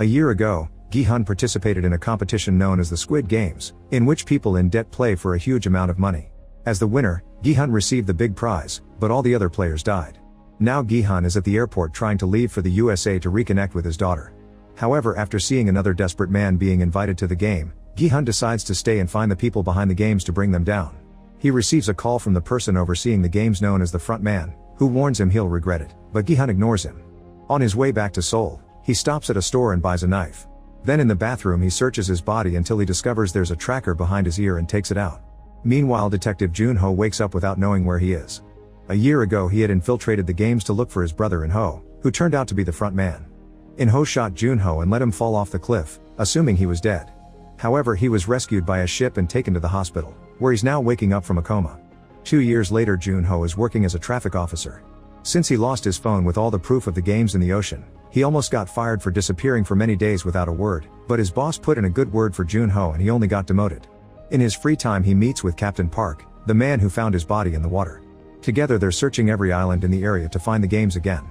A year ago, Gi-hun participated in a competition known as the Squid Games, in which people in debt play for a huge amount of money. As the winner, Gi-hun received the big prize, but all the other players died. Now Gi-hun is at the airport trying to leave for the USA to reconnect with his daughter. However, after seeing another desperate man being invited to the game, Gi-hun decides to stay and find the people behind the games to bring them down. He receives a call from the person overseeing the games known as the front man, who warns him he'll regret it, but Gi-hun ignores him. On his way back to Seoul, he stops at a store and buys a knife. Then in the bathroom he searches his body until he discovers there's a tracker behind his ear and takes it out. Meanwhile, Detective Jun-ho wakes up without knowing where he is. A year ago he had infiltrated the games to look for his brother In-ho, who turned out to be the front man. In-ho shot Jun-ho and let him fall off the cliff, assuming he was dead. However, he was rescued by a ship and taken to the hospital, where he's now waking up from a coma. 2 years later, Jun-ho is working as a traffic officer. Since he lost his phone with all the proof of the games in the ocean, he almost got fired for disappearing for many days without a word, but his boss put in a good word for Jun-ho and he only got demoted. In his free time he meets with Captain Park, the man who found his body in the water. Together they're searching every island in the area to find the games again.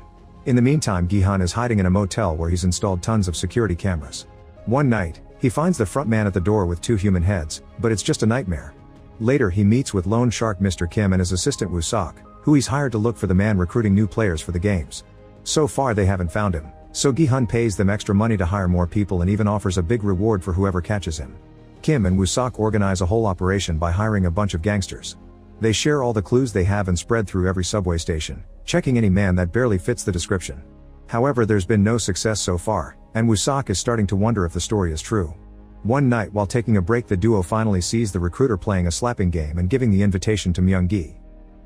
In the meantime, Gi-hun is hiding in a motel where he's installed tons of security cameras. One night, he finds the front man at the door with 2 human heads, but it's just a nightmare. Later he meets with loan shark Mr. Kim and his assistant Woo-sok, who he's hired to look for the man recruiting new players for the games. So far they haven't found him, so Gi-hun pays them extra money to hire more people and even offers a big reward for whoever catches him. Kim and Woo-sok organize a whole operation by hiring a bunch of gangsters. They share all the clues they have and spread through every subway station, checking any man that barely fits the description. However, there's been no success so far, and Woo-sok is starting to wonder if the story is true. One night while taking a break, the duo finally sees the recruiter playing a slapping game and giving the invitation to Myung-gi.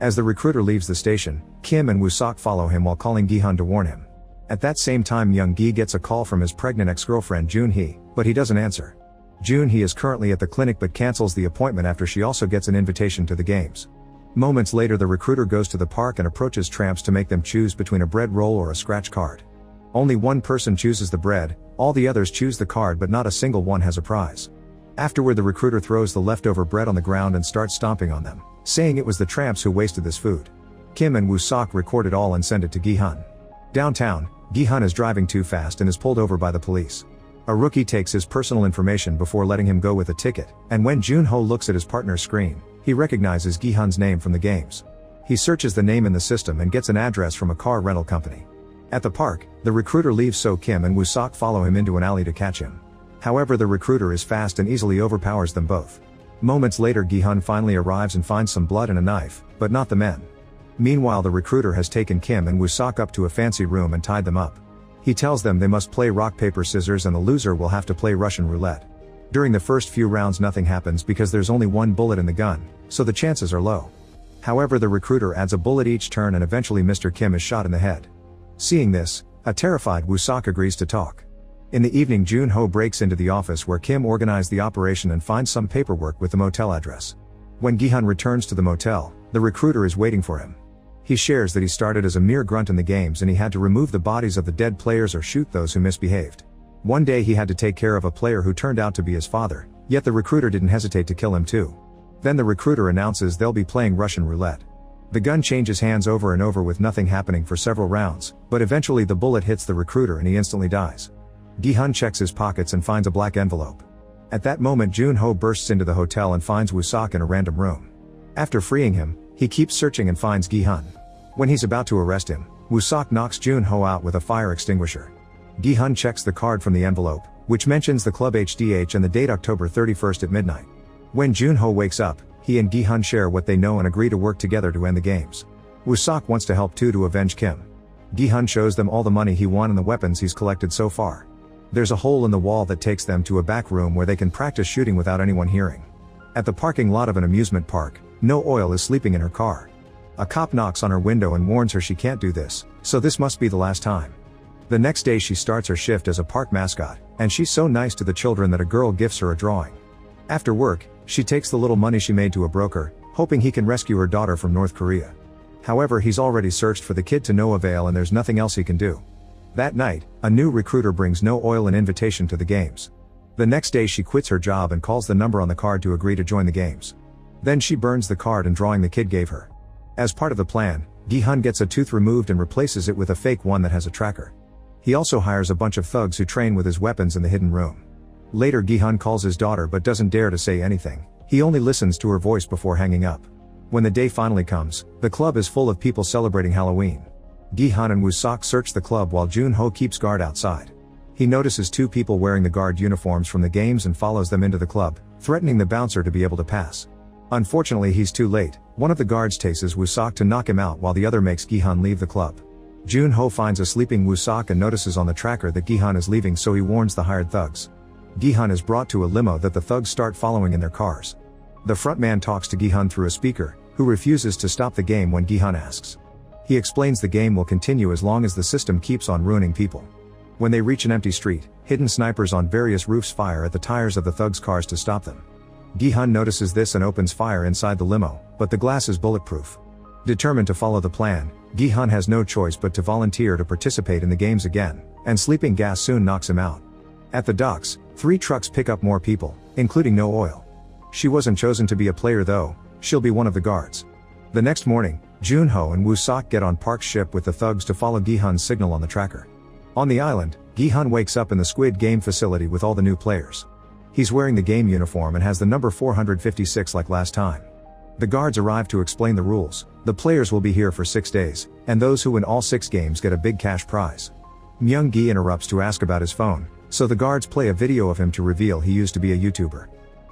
As the recruiter leaves the station, Kim and Woo-sok follow him while calling Gi-hun to warn him. At that same time, Myung-gi gets a call from his pregnant ex-girlfriend Jun-hee, but he doesn't answer. Jun-hee is currently at the clinic but cancels the appointment after she also gets an invitation to the games. Moments later, the recruiter goes to the park and approaches tramps to make them choose between a bread roll or a scratch card. Only one person chooses the bread, all the others choose the card, but not a single one has a prize. Afterward, the recruiter throws the leftover bread on the ground and starts stomping on them, saying it was the tramps who wasted this food. Kim and Woo-sok record it all and send it to Gi-hun. Downtown, Gi-hun is driving too fast and is pulled over by the police. A rookie takes his personal information before letting him go with a ticket, and when Jun-ho looks at his partner's screen, he recognizes Gi-hun's name from the games. He searches the name in the system and gets an address from a car rental company. At the park, the recruiter leaves, so Kim and Woo-sok follow him into an alley to catch him. However, the recruiter is fast and easily overpowers them both. Moments later, Gi-hun finally arrives and finds some blood and a knife, but not the men. Meanwhile, the recruiter has taken Kim and Woo-sok up to a fancy room and tied them up. He tells them they must play rock paper scissors and the loser will have to play Russian roulette. During the first few rounds nothing happens because there's only one bullet in the gun, so the chances are low. However, the recruiter adds a bullet each turn and eventually Mr. Kim is shot in the head. Seeing this, a terrified Woo-sok agrees to talk. In the evening, Jun-ho breaks into the office where Kim organized the operation and finds some paperwork with the motel address. When Gi-hun returns to the motel, the recruiter is waiting for him. He shares that he started as a mere grunt in the games and he had to remove the bodies of the dead players or shoot those who misbehaved. One day he had to take care of a player who turned out to be his father, yet the recruiter didn't hesitate to kill him too. Then the recruiter announces they'll be playing Russian roulette. The gun changes hands over and over with nothing happening for several rounds, but eventually the bullet hits the recruiter and he instantly dies. Gi-hun checks his pockets and finds a black envelope. At that moment, Jun-ho bursts into the hotel and finds Woo-sok in a random room. After freeing him, he keeps searching and finds Gi-hun. When he's about to arrest him, Woo-sok knocks Jun-ho out with a fire extinguisher. Gi-hun checks the card from the envelope, which mentions the club HDH and the date October 31st at midnight. When Jun-ho wakes up, he and Gi-hun share what they know and agree to work together to end the games. Woo-sok wants to help too to avenge Kim. Gi-hun shows them all the money he won and the weapons he's collected so far. There's a hole in the wall that takes them to a back room where they can practice shooting without anyone hearing. At the parking lot of an amusement park, No Oil is sleeping in her car. A cop knocks on her window and warns her she can't do this, so this must be the last time. The next day she starts her shift as a park mascot, and she's so nice to the children that a girl gifts her a drawing. After work, she takes the little money she made to a broker, hoping he can rescue her daughter from North Korea. However, he's already searched for the kid to no avail and there's nothing else he can do. That night, a new recruiter brings No Oil an invitation to the games. The next day she quits her job and calls the number on the card to agree to join the games. Then she burns the card and drawing the kid gave her. As part of the plan, Gi-hun gets a tooth removed and replaces it with a fake one that has a tracker. He also hires a bunch of thugs who train with his weapons in the hidden room. Later Gi-hun calls his daughter but doesn't dare to say anything, he only listens to her voice before hanging up. When the day finally comes, the club is full of people celebrating Halloween. Gi-hun and Woo-sok search the club while Jun-ho keeps guard outside. He notices two people wearing the guard uniforms from the games and follows them into the club, threatening the bouncer to be able to pass. Unfortunately he's too late, one of the guards chases Woo-sok to knock him out while the other makes Gi-hun leave the club. Jun-ho finds a sleeping Woo-sok and notices on the tracker that Gi-hun is leaving, so he warns the hired thugs. Gi-hun is brought to a limo that the thugs start following in their cars. The frontman talks to Gi-hun through a speaker, who refuses to stop the game when Gi-hun asks. He explains the game will continue as long as the system keeps on ruining people. When they reach an empty street, hidden snipers on various roofs fire at the tires of the thugs' cars to stop them. Gi-hun notices this and opens fire inside the limo, but the glass is bulletproof. Determined to follow the plan, Gi-hun has no choice but to volunteer to participate in the games again, and sleeping gas soon knocks him out. At the docks, 3 trucks pick up more people, including No Oil. She wasn't chosen to be a player though, she'll be one of the guards. The next morning, Jun-ho and Woo-sok get on Park's ship with the thugs to follow Gi-hun's signal on the tracker. On the island, Gi-hun wakes up in the Squid Game facility with all the new players. He's wearing the game uniform and has the number 456 like last time. The guards arrive to explain the rules. The players will be here for 6 days, and those who win all 6 games get a big cash prize. Myung-gi interrupts to ask about his phone, so the guards play a video of him to reveal he used to be a YouTuber.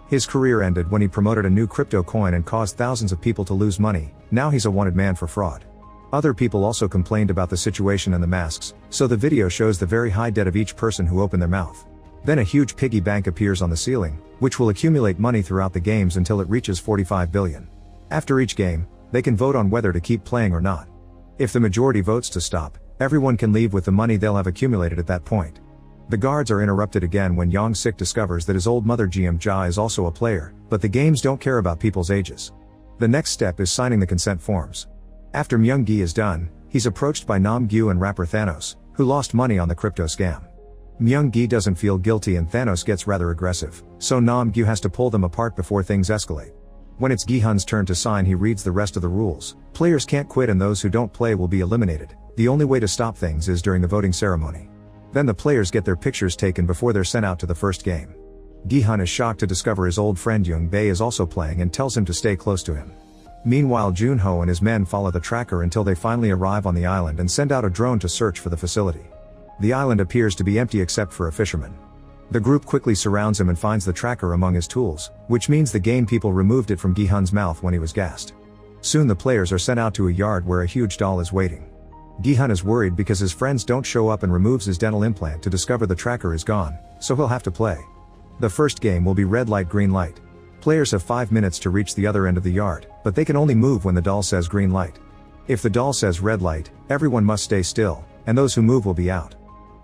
His career ended when he promoted a new crypto coin and caused thousands of people to lose money. Now he's a wanted man for fraud. Other people also complained about the situation and the masks, so the video shows the very high debt of each person who opened their mouth. Then a huge piggy bank appears on the ceiling, which will accumulate money throughout the games until it reaches 45 billion. After each game, they can vote on whether to keep playing or not. If the majority votes to stop, everyone can leave with the money they'll have accumulated at that point. The guards are interrupted again when Young-sik discovers that his old mother Jeom-ja is also a player, but the games don't care about people's ages. The next step is signing the consent forms. After Myung-gi is done, he's approached by Nam-gyu and rapper Thanos, who lost money on the crypto scam. Myung-gi doesn't feel guilty and Thanos gets rather aggressive, so Nam-gyu has to pull them apart before things escalate. When it's Gi-hun's turn to sign, he reads the rest of the rules. Players can't quit and those who don't play will be eliminated. The only way to stop things is during the voting ceremony. Then the players get their pictures taken before they're sent out to the first game. Gi-hun is shocked to discover his old friend Young-bae is also playing and tells him to stay close to him. Meanwhile, Jun-ho and his men follow the tracker until they finally arrive on the island and send out a drone to search for the facility. The island appears to be empty except for a fisherman. The group quickly surrounds him and finds the tracker among his tools, which means the game people removed it from Gi-hun's mouth when he was gassed. Soon the players are sent out to a yard where a huge doll is waiting. Gi-hun is worried because his friends don't show up and removes his dental implant to discover the tracker is gone, so he'll have to play. The first game will be red light green light. Players have 5 minutes to reach the other end of the yard, but they can only move when the doll says green light. If the doll says red light, everyone must stay still, and those who move will be out.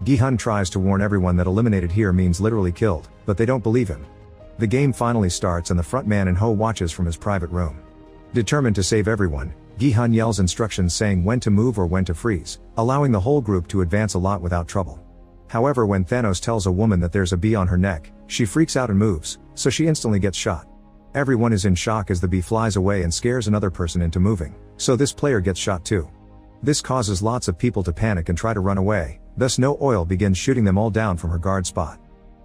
Gi-hun tries to warn everyone that eliminated here means literally killed, but they don't believe him. The game finally starts and the frontman In-ho watches from his private room. Determined to save everyone, Gi-hun yells instructions saying when to move or when to freeze, allowing the whole group to advance a lot without trouble. However, when Thanos tells a woman that there's a bee on her neck, she freaks out and moves, so she instantly gets shot. Everyone is in shock as the bee flies away and scares another person into moving, so this player gets shot too. This causes lots of people to panic and try to run away, thus No Oil begins shooting them all down from her guard spot.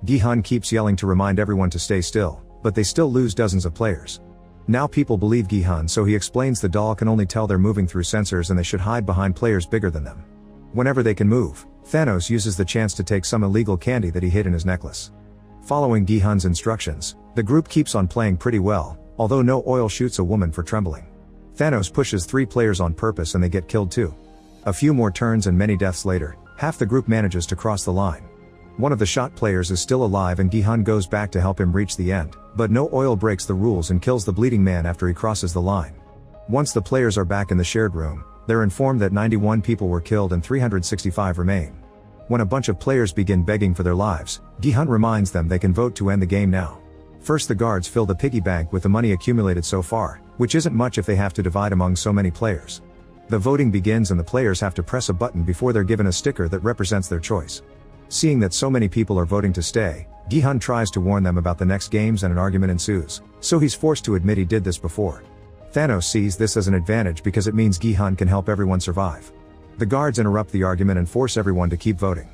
Gi-hun keeps yelling to remind everyone to stay still, but they still lose dozens of players. Now people believe Gi-hun, so he explains the doll can only tell they're moving through sensors and they should hide behind players bigger than them. Whenever they can move, Thanos uses the chance to take some illegal candy that he hid in his necklace. Following Gi-hun's instructions, the group keeps on playing pretty well, although No Oil shoots a woman for trembling. Thanos pushes 3 players on purpose and they get killed too. A few more turns and many deaths later, half the group manages to cross the line. One of the shot players is still alive and Gi-hun goes back to help him reach the end, but No Oil breaks the rules and kills the bleeding man after he crosses the line. Once the players are back in the shared room, they're informed that 91 people were killed and 365 remain. When a bunch of players begin begging for their lives, Gi-hun reminds them they can vote to end the game now. First, the guards fill the piggy bank with the money accumulated so far, which isn't much if they have to divide among so many players. The voting begins and the players have to press a button before they're given a sticker that represents their choice. Seeing that so many people are voting to stay, Gi-hun tries to warn them about the next games and an argument ensues, so he's forced to admit he did this before. Thanos sees this as an advantage because it means Gi-hun can help everyone survive. The guards interrupt the argument and force everyone to keep voting.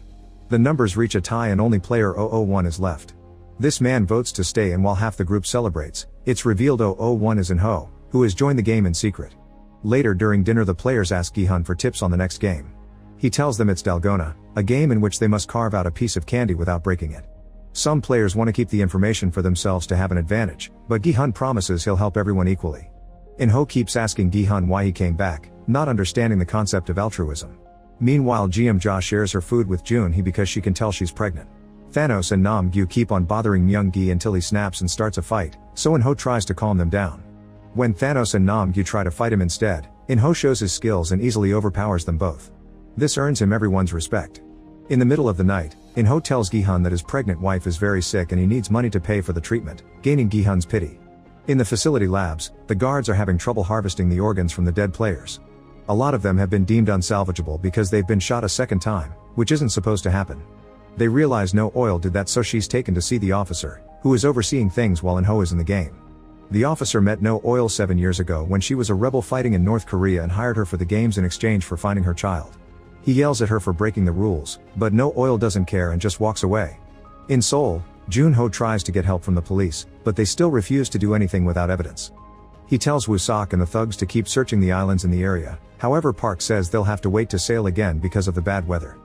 The numbers reach a tie and only player 001 is left. This man votes to stay, and while half the group celebrates, it's revealed 001 is In-ho, who has joined the game in secret. Later during dinner, the players ask Gi-hun for tips on the next game. He tells them it's Dalgona, a game in which they must carve out a piece of candy without breaking it. Some players want to keep the information for themselves to have an advantage, but Gi-hun promises he'll help everyone equally. In-ho keeps asking Gi-hun why he came back, not understanding the concept of altruism. Meanwhile, Jeom-ja shares her food with Junhee because she can tell she's pregnant. Thanos and Nam-gyu keep on bothering Myung-gi until he snaps and starts a fight, so In-ho tries to calm them down. When Thanos and Nam-gyu try to fight him instead, In-ho shows his skills and easily overpowers them both. This earns him everyone's respect. In the middle of the night, In-ho tells Gi-hun that his pregnant wife is very sick and he needs money to pay for the treatment, gaining Gi-hun's pity. In the facility labs, the guards are having trouble harvesting the organs from the dead players. A lot of them have been deemed unsalvageable because they've been shot a second time, which isn't supposed to happen. They realize No Oil did that, so she's taken to see the officer, who is overseeing things while In-ho is in the game. The officer met No Oil 7 years ago when she was a rebel fighting in North Korea and hired her for the games in exchange for finding her child. He yells at her for breaking the rules, but No Oil doesn't care and just walks away. In Seoul, Junho tries to get help from the police, but they still refuse to do anything without evidence. He tells Woo-sok and the thugs to keep searching the islands in the area, however Park says they'll have to wait to sail again because of the bad weather.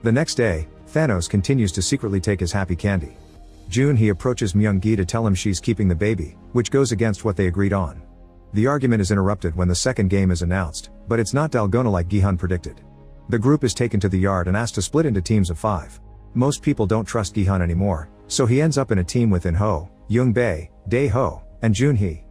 The next day, Thanos continues to secretly take his happy candy. Junhee approaches Myung-gi to tell him she's keeping the baby, which goes against what they agreed on. The argument is interrupted when the second game is announced, but it's not Dalgona like Gi-hun predicted. The group is taken to the yard and asked to split into teams of 5. Most people don't trust Gi-hun anymore, so he ends up in a team with In-ho, Young-bae, Dae-ho, and Junhee.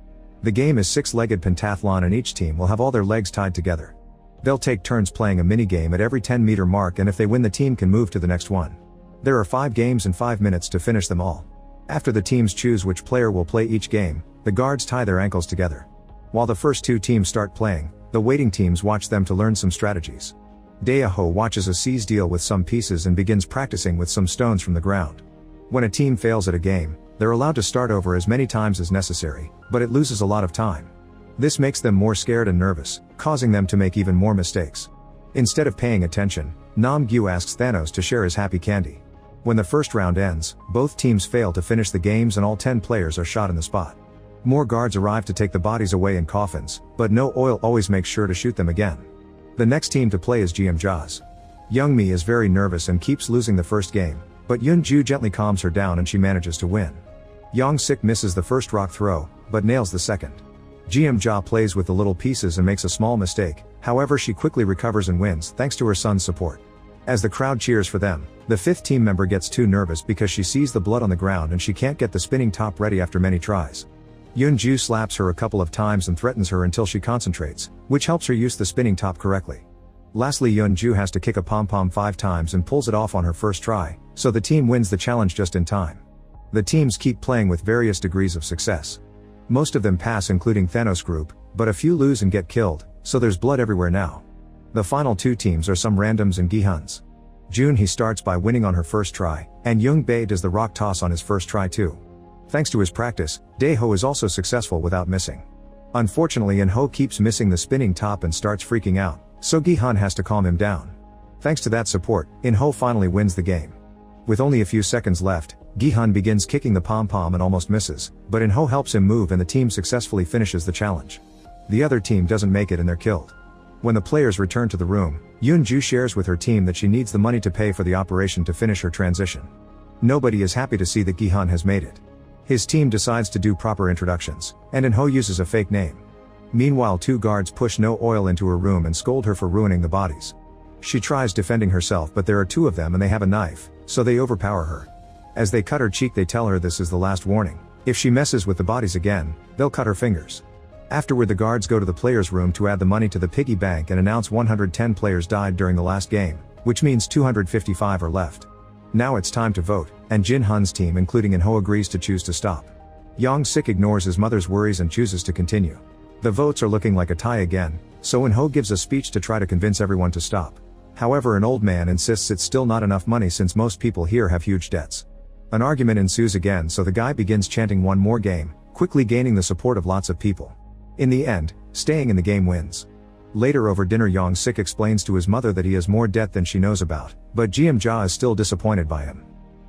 The game is 6-legged pentathlon and each team will have all their legs tied together. They'll take turns playing a mini-game at every 10-meter mark, and if they win, the team can move to the next one. There are 5 games and 5 minutes to finish them all. After the teams choose which player will play each game, the guards tie their ankles together. While the first 2 teams start playing, the waiting teams watch them to learn some strategies. Dae-ho watches a seize deal with some pieces and begins practicing with some stones from the ground. When a team fails at a game, they're allowed to start over as many times as necessary, but it loses a lot of time. This makes them more scared and nervous, causing them to make even more mistakes. Instead of paying attention, Nam-gyu asks Thanos to share his happy candy. When the first round ends, both teams fail to finish the games and all 10 players are shot in the spot. More guards arrive to take the bodies away in coffins, but No Oil always makes sure to shoot them again. The next team to play is Jeom-ja's. Young-mi is very nervous and keeps losing the first game, but Yoon-ju gently calms her down and she manages to win. Young-sik misses the first rock throw, but nails the second. Jeom-ja plays with the little pieces and makes a small mistake, however she quickly recovers and wins thanks to her son's support. As the crowd cheers for them, the 5th team member gets too nervous because she sees the blood on the ground and she can't get the spinning top ready after many tries. Yoon-ju slaps her a couple of times and threatens her until she concentrates, which helps her use the spinning top correctly. Lastly, Yoon-ju has to kick a pom-pom 5 times and pulls it off on her first try, so the team wins the challenge just in time. The teams keep playing with various degrees of success. Most of them pass, including Thanos' group, but a few lose and get killed, so there's blood everywhere now. The final 2 teams are some randoms and Gi-hun's. Junhee starts by winning on her first try, and Young-bae does the rock toss on his first try too. Thanks to his practice, Dae-ho is also successful without missing. Unfortunately, In-ho keeps missing the spinning top and starts freaking out, so Gi-hun has to calm him down. Thanks to that support, In-ho finally wins the game. With only a few seconds left, Gi-hun begins kicking the pom-pom and almost misses, but In-ho helps him move and the team successfully finishes the challenge. The other team doesn't make it and they're killed. When the players return to the room, Yoon-ju shares with her team that she needs the money to pay for the operation to finish her transition. Nobody is happy to see that Gi-hun has made it. His team decides to do proper introductions, and In-ho uses a fake name. Meanwhile, 2 guards push No Oil into her room and scold her for ruining the bodies. She tries defending herself, but there are 2 of them and they have a knife, so they overpower her. As they cut her cheek, they tell her this is the last warning. If she messes with the bodies again, they'll cut her fingers. Afterward, the guards go to the players' room to add the money to the piggy bank and announce 110 players died during the last game, which means 255 are left. Now it's time to vote, and Jin-hun's team, including In-ho, agrees to choose to stop. Young-sik ignores his mother's worries and chooses to continue. The votes are looking like a tie again, so In-ho gives a speech to try to convince everyone to stop. However, an old man insists it's still not enough money since most people here have huge debts. An argument ensues again, so the guy begins chanting one more game, quickly gaining the support of lots of people. In the end, staying in the game wins. Later over dinner, Young Sik explains to his mother that he has more debt than she knows about, but Jeom Ja is still disappointed by him.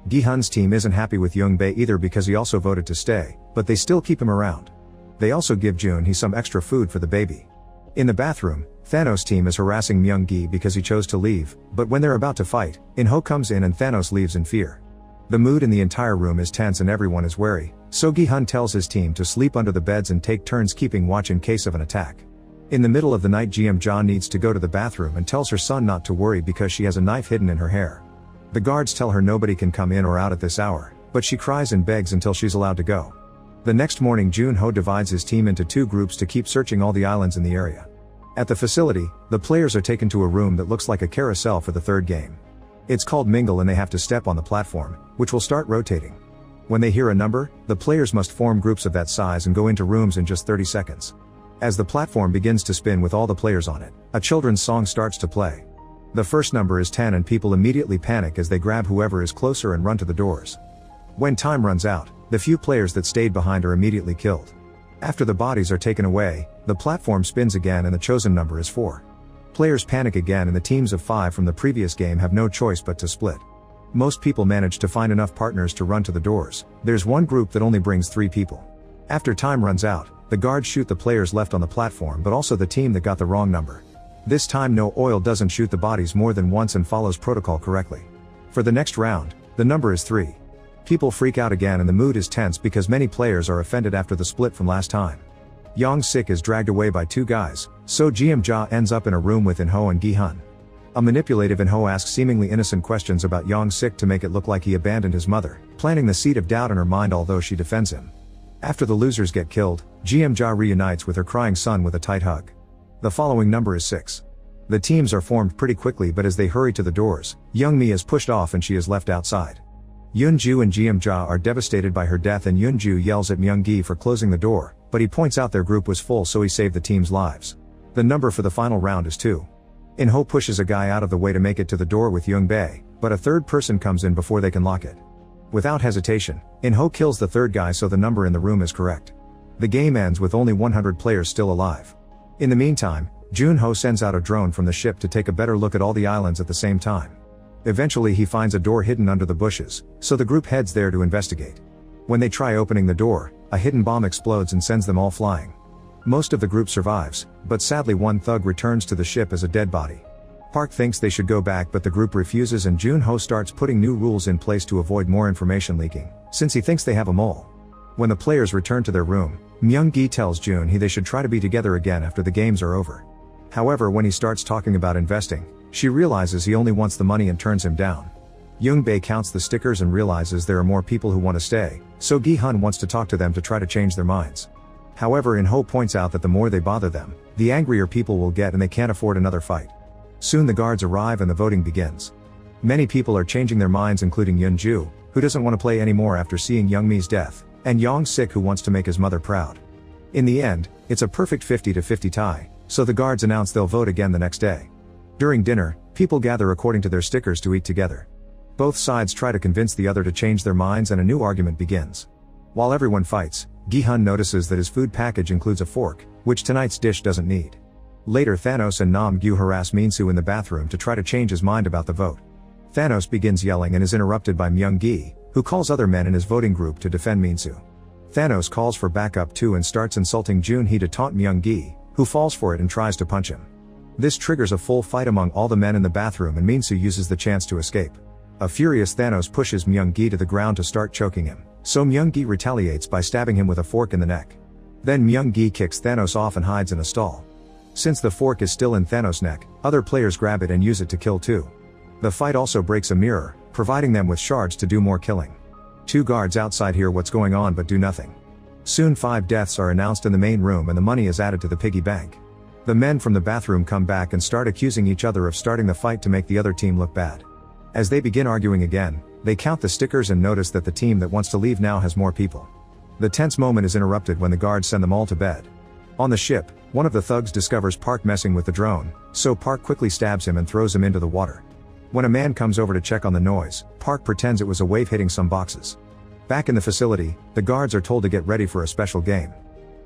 Gi-hun's team isn't happy with Young Bae either because he also voted to stay, but they still keep him around. They also give Jun Hee some extra food for the baby. In the bathroom, Thanos' team is harassing Myung Gi because he chose to leave, but when they're about to fight, In-ho comes in and Thanos leaves in fear. The mood in the entire room is tense and everyone is wary, so Gi-hun tells his team to sleep under the beds and take turns keeping watch in case of an attack. In the middle of the night, Jeom Ja needs to go to the bathroom and tells her son not to worry because she has a knife hidden in her hair. The guards tell her nobody can come in or out at this hour, but she cries and begs until she's allowed to go. The next morning, Jun-ho divides his team into two groups to keep searching all the islands in the area. At the facility, the players are taken to a room that looks like a carousel for the third game. It's called Mingle and they have to step on the platform, which will start rotating. When they hear a number, the players must form groups of that size and go into rooms in just 30 seconds. As the platform begins to spin with all the players on it, a children's song starts to play. The first number is 10 and people immediately panic as they grab whoever is closer and run to the doors. When time runs out, the few players that stayed behind are immediately killed. After the bodies are taken away, the platform spins again and the chosen number is 4. Players panic again and the teams of 5 from the previous game have no choice but to split. Most people manage to find enough partners to run to the doors. There's one group that only brings 3 people. After time runs out, the guards shoot the players left on the platform but also the team that got the wrong number. This time No Oil doesn't shoot the bodies more than once and follows protocol correctly. For the next round, the number is 3. People freak out again and the mood is tense because many players are offended after the split from last time. Young Sik is dragged away by 2 guys, so Jeom Ja ends up in a room with In-ho and Gi-hun. A manipulative In-ho asks seemingly innocent questions about Young Sik to make it look like he abandoned his mother, planting the seed of doubt in her mind although she defends him. After the losers get killed, Jeom Ja reunites with her crying son with a tight hug. The following number is 6. The teams are formed pretty quickly but as they hurry to the doors, Young Mi is pushed off and she is left outside. Yoon-ju and Jeom Ja are devastated by her death and Yoon-ju yells at Myung Gi for closing the door, but he points out their group was full so he saved the team's lives. The number for the final round is 2. In-ho pushes a guy out of the way to make it to the door with Young Bae, but a third person comes in before they can lock it. Without hesitation, In-ho kills the third guy so the number in the room is correct. The game ends with only 100 players still alive. In the meantime, Jun-ho sends out a drone from the ship to take a better look at all the islands at the same time. Eventually he finds a door hidden under the bushes, so the group heads there to investigate. When they try opening the door, a hidden bomb explodes and sends them all flying. Most of the group survives, but sadly one thug returns to the ship as a dead body. Park thinks they should go back but the group refuses and Jun-ho starts putting new rules in place to avoid more information leaking, since he thinks they have a mole. When the players return to their room, Myung Gi tells Jun Hee they should try to be together again after the games are over. However, when he starts talking about investing, she realizes he only wants the money and turns him down. Young Bae counts the stickers and realizes there are more people who want to stay, so Gi-hun wants to talk to them to try to change their minds. However, In-ho points out that the more they bother them, the angrier people will get and they can't afford another fight. Soon the guards arrive and the voting begins. Many people are changing their minds including Yoon-ju, who doesn't want to play anymore after seeing Young Mi's death, and Young Sik who wants to make his mother proud. In the end, it's a perfect 50-50 tie, so the guards announce they'll vote again the next day. During dinner, people gather according to their stickers to eat together. Both sides try to convince the other to change their minds and a new argument begins. While everyone fights, Gi-hun notices that his food package includes a fork, which tonight's dish doesn't need. Later Thanos and Nam-gyu harass Min-soo in the bathroom to try to change his mind about the vote. Thanos begins yelling and is interrupted by Myung Gi, who calls other men in his voting group to defend Min-soo. Thanos calls for backup too and starts insulting Jun Hee to taunt Myung Gi, who falls for it and tries to punch him. This triggers a full fight among all the men in the bathroom and Min-soo uses the chance to escape. A furious Thanos pushes Myung Gi to the ground to start choking him, so Myung Gi retaliates by stabbing him with a fork in the neck. Then Myung Gi kicks Thanos off and hides in a stall. Since the fork is still in Thanos' neck, other players grab it and use it to kill too. The fight also breaks a mirror, providing them with shards to do more killing. 2 guards outside hear what's going on but do nothing. Soon 5 deaths are announced in the main room and the money is added to the piggy bank. The men from the bathroom come back and start accusing each other of starting the fight to make the other team look bad. As they begin arguing again, they count the stickers and notice that the team that wants to leave now has more people. The tense moment is interrupted when the guards send them all to bed. On the ship, one of the thugs discovers Park messing with the drone, so Park quickly stabs him and throws him into the water. When a man comes over to check on the noise, Park pretends it was a wave hitting some boxes. Back in the facility, the guards are told to get ready for a special game.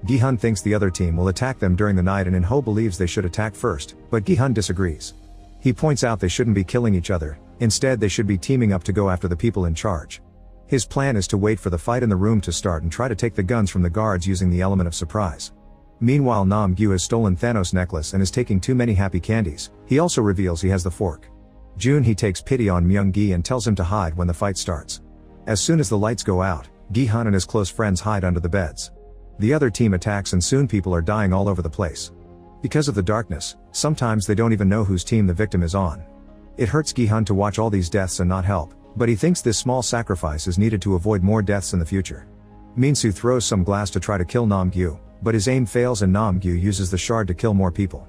Gi-hun thinks the other team will attack them during the night and In-ho believes they should attack first, but Gi-hun disagrees. He points out they shouldn't be killing each other, instead they should be teaming up to go after the people in charge. His plan is to wait for the fight in the room to start and try to take the guns from the guards using the element of surprise. Meanwhile, Nam-gyu has stolen Thanos' necklace and is taking too many happy candies. He also reveals he has the fork. He takes pity on Myung-gi and tells him to hide when the fight starts. As soon as the lights go out, Gi-hun and his close friends hide under the beds. The other team attacks and soon people are dying all over the place. Because of the darkness, sometimes they don't even know whose team the victim is on. It hurts Gi-hun to watch all these deaths and not help, but he thinks this small sacrifice is needed to avoid more deaths in the future. Min-soo throws some glass to try to kill Nam-gyu, but his aim fails and Nam-gyu uses the shard to kill more people.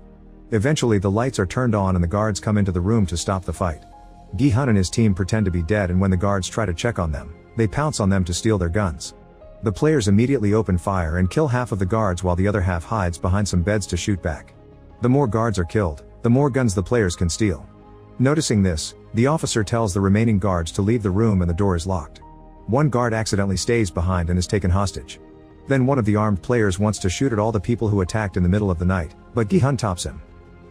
Eventually the lights are turned on and the guards come into the room to stop the fight. Gi-hun and his team pretend to be dead, and when the guards try to check on them, they pounce on them to steal their guns. The players immediately open fire and kill half of the guards while the other half hides behind some beds to shoot back. The more guards are killed, the more guns the players can steal. Noticing this, the officer tells the remaining guards to leave the room and the door is locked. One guard accidentally stays behind and is taken hostage. Then one of the armed players wants to shoot at all the people who attacked in the middle of the night, but Gi-hun tops him.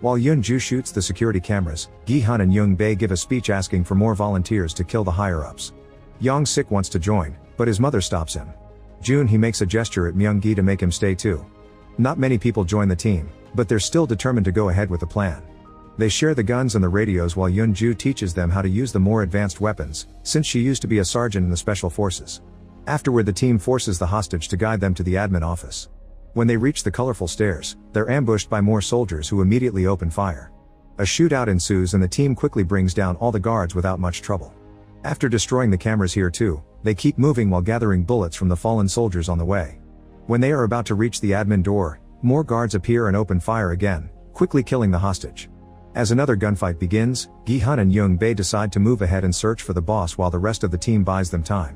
While Yoon-ju shoots the security cameras, Gi-hun and Young-bae give a speech asking for more volunteers to kill the higher-ups. Young-sik wants to join, but his mother stops him. He makes a gesture at Myung-gi to make him stay too. Not many people join the team, but they're still determined to go ahead with the plan. They share the guns and the radios while Yoon-ju teaches them how to use the more advanced weapons, since she used to be a sergeant in the special forces. Afterward the team forces the hostage to guide them to the admin office. When they reach the colorful stairs, they're ambushed by more soldiers who immediately open fire. A shootout ensues and the team quickly brings down all the guards without much trouble. After destroying the cameras here too, they keep moving while gathering bullets from the fallen soldiers on the way. When they are about to reach the admin door, more guards appear and open fire again, quickly killing the hostage. As another gunfight begins, Gi-hun and Young-bae decide to move ahead and search for the boss while the rest of the team buys them time.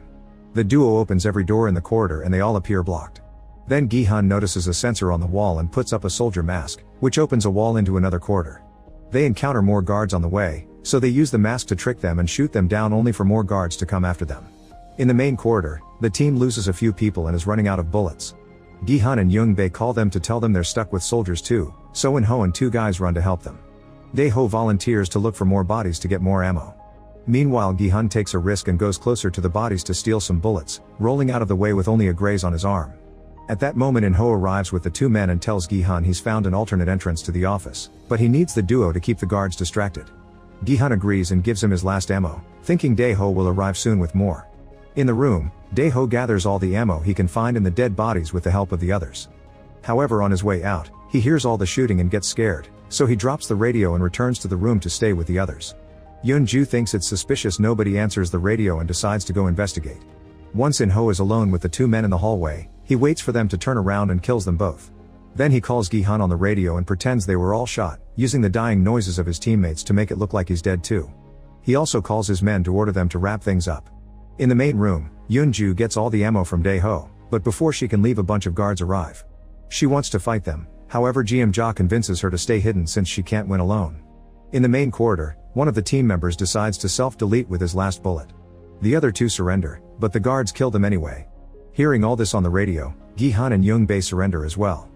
The duo opens every door in the corridor and they all appear blocked. Then Gi-hun notices a sensor on the wall and puts up a soldier mask, which opens a wall into another corridor. They encounter more guards on the way, so they use the mask to trick them and shoot them down only for more guards to come after them. In the main corridor, the team loses a few people and is running out of bullets. Gi-hun and Young-bae call them to tell them they're stuck with soldiers too, so In-ho and two guys run to help them. Dae-ho volunteers to look for more bodies to get more ammo. Meanwhile, Gi-hun takes a risk and goes closer to the bodies to steal some bullets, rolling out of the way with only a graze on his arm. At that moment In-ho arrives with the two men and tells Gi-hun he's found an alternate entrance to the office, but he needs the duo to keep the guards distracted. Gi-hun agrees and gives him his last ammo, thinking Dae-ho will arrive soon with more. In the room, Dae-ho gathers all the ammo he can find in the dead bodies with the help of the others. However, on his way out, he hears all the shooting and gets scared, so he drops the radio and returns to the room to stay with the others. Yoon-ju thinks it's suspicious nobody answers the radio and decides to go investigate. Once In-ho is alone with the two men in the hallway, he waits for them to turn around and kills them both. Then he calls Gi-hun on the radio and pretends they were all shot, using the dying noises of his teammates to make it look like he's dead too. He also calls his men to order them to wrap things up. In the main room, Yoon-ju gets all the ammo from Dae-ho, but before she can leave a bunch of guards arrive. She wants to fight them, however Jeom-ja convinces her to stay hidden since she can't win alone. In the main corridor, one of the team members decides to self-delete with his last bullet. The other two surrender, but the guards kill them anyway. Hearing all this on the radio, Gi-hun and Young-bae surrender as well.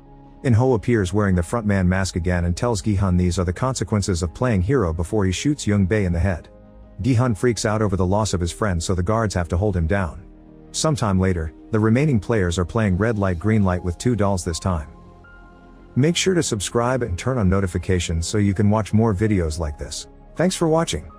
In-ho appears wearing the frontman mask again and tells Gi-hun these are the consequences of playing hero before he shoots Young-bae in the head. Gi-hun freaks out over the loss of his friend, so the guards have to hold him down. Sometime later, the remaining players are playing red light green light with two dolls this time. Make sure to subscribe and turn on notifications so you can watch more videos like this. Thanks for watching.